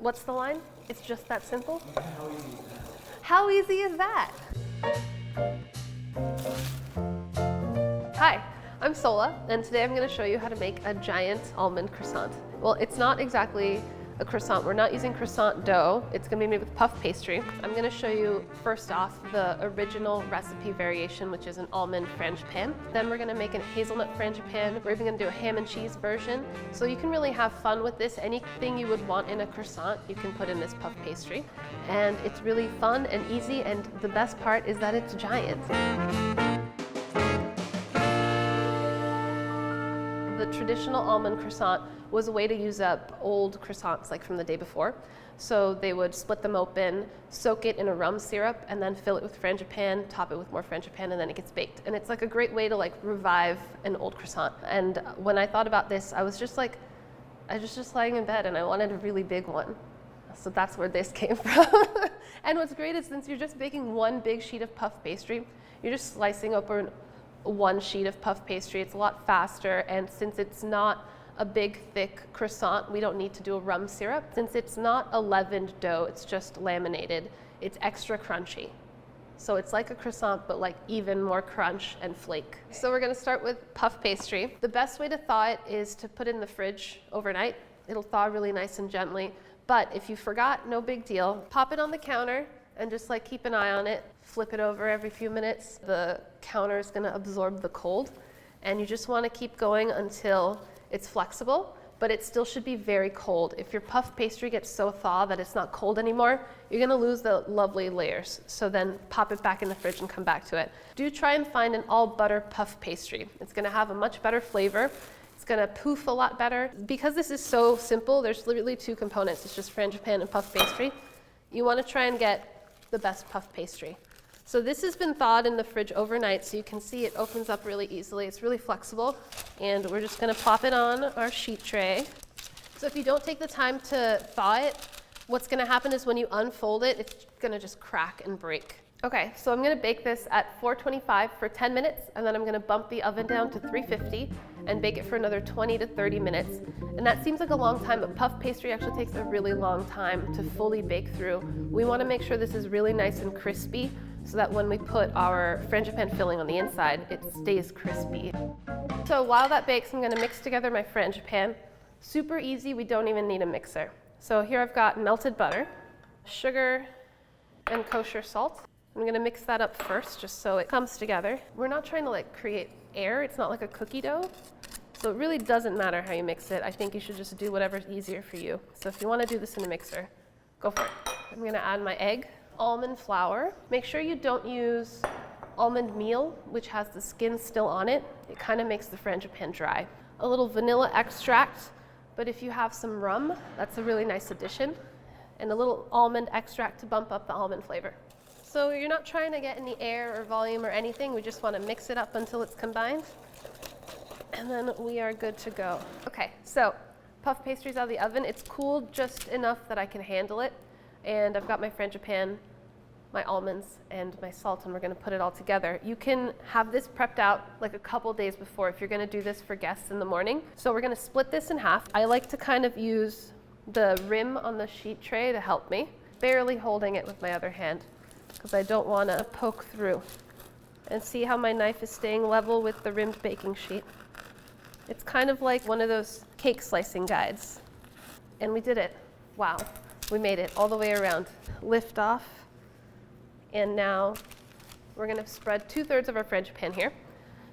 What's the line? It's just that simple? How easy is that? Hi, I'm Sohla, and today I'm going to show you how to make a giant almond croissant. Well, it's not exactly a croissant. We're not using croissant dough. It's going to be made with puff pastry. I'm going to show you first off the original recipe variation, which is an almond frangipane. Then we're going to make a hazelnut frangipane. We're even going to do a ham and cheese version. So you can really have fun with this. Anything you would want in a croissant, you can put in this puff pastry. And it's really fun and easy, and the best part is that it's giant. The traditional almond croissant was a way to use up old croissants like from the day before. So they would split them open, soak it in a rum syrup, and then fill it with frangipane, top it with more frangipane, and then it gets baked. And it's like a great way to like revive an old croissant. And when I thought about this, I was just lying in bed and I wanted a really big one. So that's where this came from. And what's great is since you're just baking one big sheet of puff pastry, you're just slicing open one sheet of puff pastry. It's a lot faster, and since it's not a big thick croissant, we don't need to do a rum syrup. Since it's not a leavened dough, it's just laminated, it's extra crunchy. So it's like a croissant, but like even more crunch and flake. So we're gonna start with puff pastry. The best way to thaw it is to put it in the fridge overnight. It'll thaw really nice and gently. But if you forgot, no big deal. Pop it on the counter and just like keep an eye on it. Flip it over every few minutes. The counter is gonna absorb the cold, and you just wanna keep going until it's flexible, but it still should be very cold. If your puff pastry gets so thawed that it's not cold anymore, you're gonna lose the lovely layers. So then pop it back in the fridge and come back to it. Do try and find an all butter puff pastry. It's gonna have a much better flavor. It's gonna poof a lot better. Because this is so simple, there's literally two components. It's just frangipane and puff pastry. You wanna try and get the best puff pastry. So this has been thawed in the fridge overnight, so you can see it opens up really easily. It's really flexible, and we're just gonna pop it on our sheet tray. So if you don't take the time to thaw it, what's gonna happen is when you unfold it, it's gonna just crack and break. Okay, so I'm gonna bake this at 425 for 10 minutes, and then I'm gonna bump the oven down to 350 and bake it for another 20 to 30 minutes. And that seems like a long time, but puff pastry actually takes a really long time to fully bake through. We wanna make sure this is really nice and crispy, so that when we put our frangipane filling on the inside, it stays crispy. So while that bakes, I'm gonna mix together my frangipane. Super easy, we don't even need a mixer. So here I've got melted butter, sugar, and kosher salt. I'm gonna mix that up first, just so it comes together. We're not trying to like create air, it's not like a cookie dough. So it really doesn't matter how you mix it. I think you should just do whatever's easier for you. So if you wanna do this in a mixer, go for it. I'm gonna add my egg. Almond flour. Make sure you don't use almond meal, which has the skin still on it. It kind of makes the frangipane dry. A little vanilla extract, but if you have some rum, that's a really nice addition. And a little almond extract to bump up the almond flavor. So you're not trying to get any air or volume or anything. We just want to mix it up until it's combined. And then we are good to go. Okay, so puff pastry's out of the oven. It's cooled just enough that I can handle it. And I've got my frangipane, my almonds, and my salt, and we're gonna put it all together. You can have this prepped out like a couple days before if you're gonna do this for guests in the morning. So we're gonna split this in half. I like to kind of use the rim on the sheet tray to help me, barely holding it with my other hand because I don't wanna poke through. And see how my knife is staying level with the rimmed baking sheet. It's kind of like one of those cake slicing guides. And we did it. Wow. We made it all the way around. Lift off, and now we're gonna spread 2/3 of our frangipane here.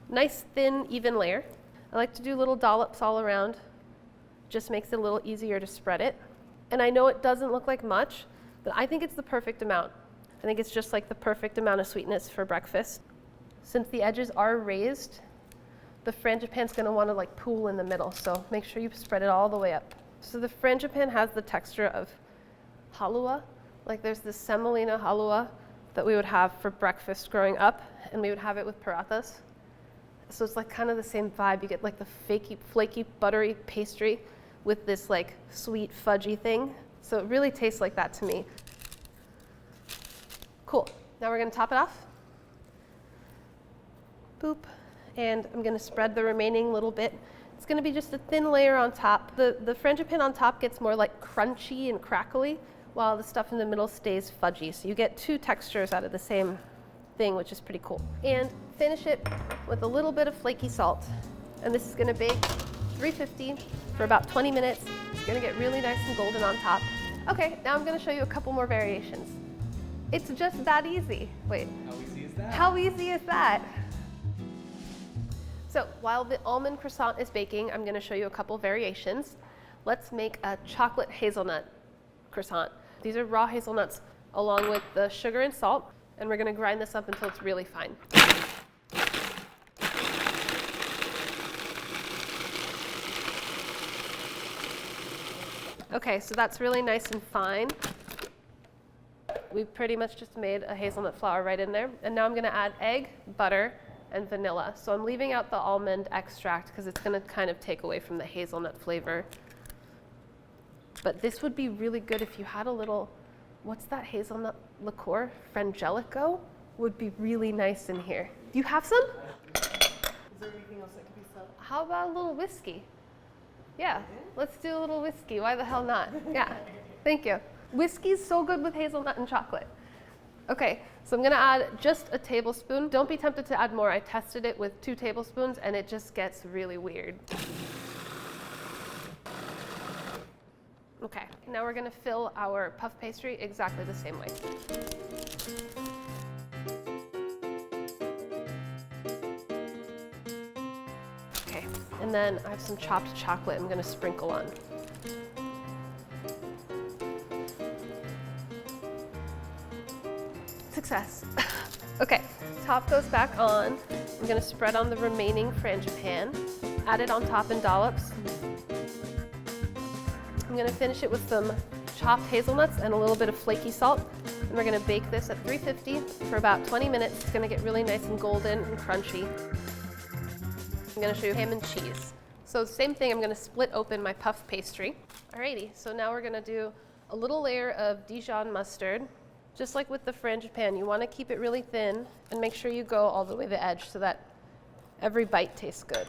Nice, thin, even layer. I like to do little dollops all around. Just makes it a little easier to spread it. And I know it doesn't look like much, but I think it's the perfect amount. I think it's just like the perfect amount of sweetness for breakfast. Since the edges are raised, the frangipane's gonna wanna like pool in the middle, so make sure you spread it all the way up. So the frangipane has the texture of halua. Like there's this semolina halua that we would have for breakfast growing up, and we would have it with parathas. So it's like kind of the same vibe. You get like the flaky, buttery pastry with this like sweet, fudgy thing. So it really tastes like that to me. Cool. Now we're gonna top it off. Boop. And I'm gonna spread the remaining little bit. It's It's gonna be just a thin layer on top. The frangipane on top gets more like crunchy and crackly, while the stuff in the middle stays fudgy. So you get two textures out of the same thing, which is pretty cool. And finish it with a little bit of flaky salt. And this is gonna bake 350 for about 20 minutes. It's gonna get really nice and golden on top. Okay, now I'm gonna show you a couple more variations. It's just that easy. Wait. How easy is that? How easy is that? So while the almond croissant is baking, I'm gonna show you a couple variations. Let's make a chocolate hazelnut croissant. These are raw hazelnuts along with the sugar and salt, and we're gonna grind this up until it's really fine. Okay, so that's really nice and fine. We pretty much just made a hazelnut flour right in there. And now I'm gonna add egg, butter, and vanilla. So I'm leaving out the almond extract because it's gonna kind of take away from the hazelnut flavor. But this would be really good if you had a little, what's that hazelnut liqueur? Frangelico would be really nice in here. Do you have some? Is there anything else that could be served? How about a little whiskey? Yeah, let's do a little whiskey. Why the hell not? Yeah, thank you. Whiskey's so good with hazelnut and chocolate. Okay, so I'm gonna add just a tablespoon. Don't be tempted to add more. I tested it with 2 tablespoons and it just gets really weird. Okay, now we're gonna fill our puff pastry exactly the same way. Okay, and then I have some chopped chocolate I'm gonna sprinkle on. Success. Okay, top goes back on. I'm gonna spread on the remaining frangipane, add it on top in dollops. I'm gonna finish it with some chopped hazelnuts and a little bit of flaky salt. And we're gonna bake this at 350 for about 20 minutes. It's gonna get really nice and golden and crunchy. I'm gonna show you ham and cheese. So same thing, I'm gonna split open my puff pastry. Alrighty, so now we're gonna do a little layer of Dijon mustard. Just like with the frangipane, you want to keep it really thin and make sure you go all the way to the edge so that every bite tastes good.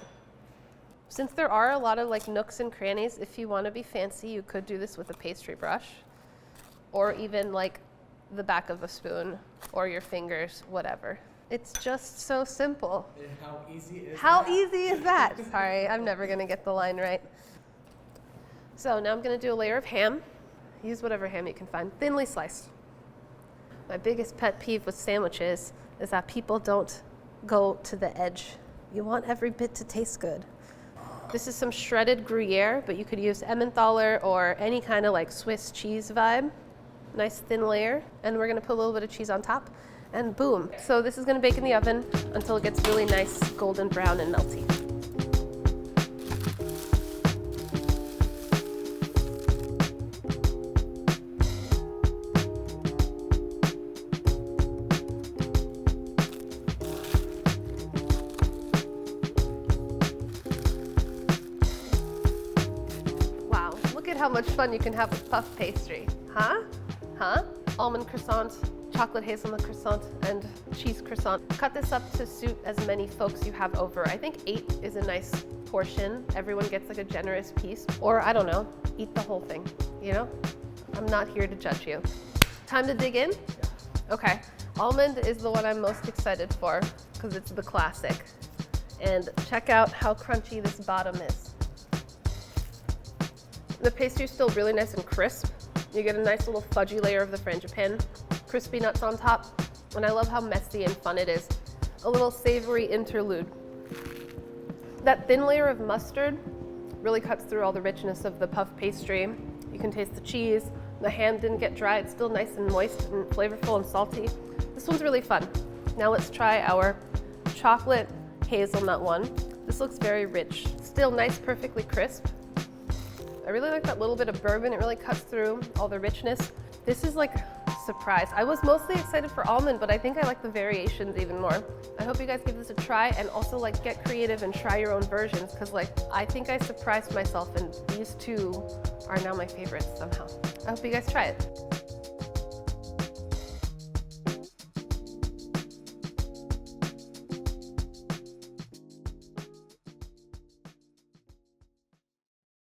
Since there are a lot of like nooks and crannies, if you want to be fancy, you could do this with a pastry brush or even like the back of a spoon or your fingers, whatever. It's just so simple. And how easy is How that? easy is that? Sorry, I'm never going to get the line right. So now I'm going to do a layer of ham. Use whatever ham you can find, thinly sliced. My biggest pet peeve with sandwiches is that people don't go to the edge. You want every bit to taste good. This is some shredded Gruyere, but you could use Emmentaler or any kind of like Swiss cheese vibe. Nice thin layer. And we're gonna put a little bit of cheese on top and boom. So this is gonna bake in the oven until it gets really nice, golden brown and melty. How much fun you can have with puff pastry. Huh? Almond croissant, chocolate hazelnut croissant, and cheese croissant. Cut this up to suit as many folks you have over. I think 8 is a nice portion. Everyone gets like a generous piece. Or I don't know, eat the whole thing, you know? I'm not here to judge you. Time to dig in? Okay, almond is the one I'm most excited for because it's the classic. And check out how crunchy this bottom is. The pastry's still really nice and crisp. You get a nice little fudgy layer of the frangipane, crispy nuts on top, and I love how messy and fun it is. A little savory interlude. That thin layer of mustard really cuts through all the richness of the puff pastry. You can taste the cheese. The ham didn't get dry. It's still nice and moist and flavorful and salty. This one's really fun. Now let's try our chocolate hazelnut one. This looks very rich. Still nice, perfectly crisp. I really like that little bit of bourbon. It really cuts through all the richness. This is like a surprise. I was mostly excited for almond, but I think I like the variations even more. I hope you guys give this a try and also like get creative and try your own versions because like I think I surprised myself and these two are now my favorites somehow. I hope you guys try it.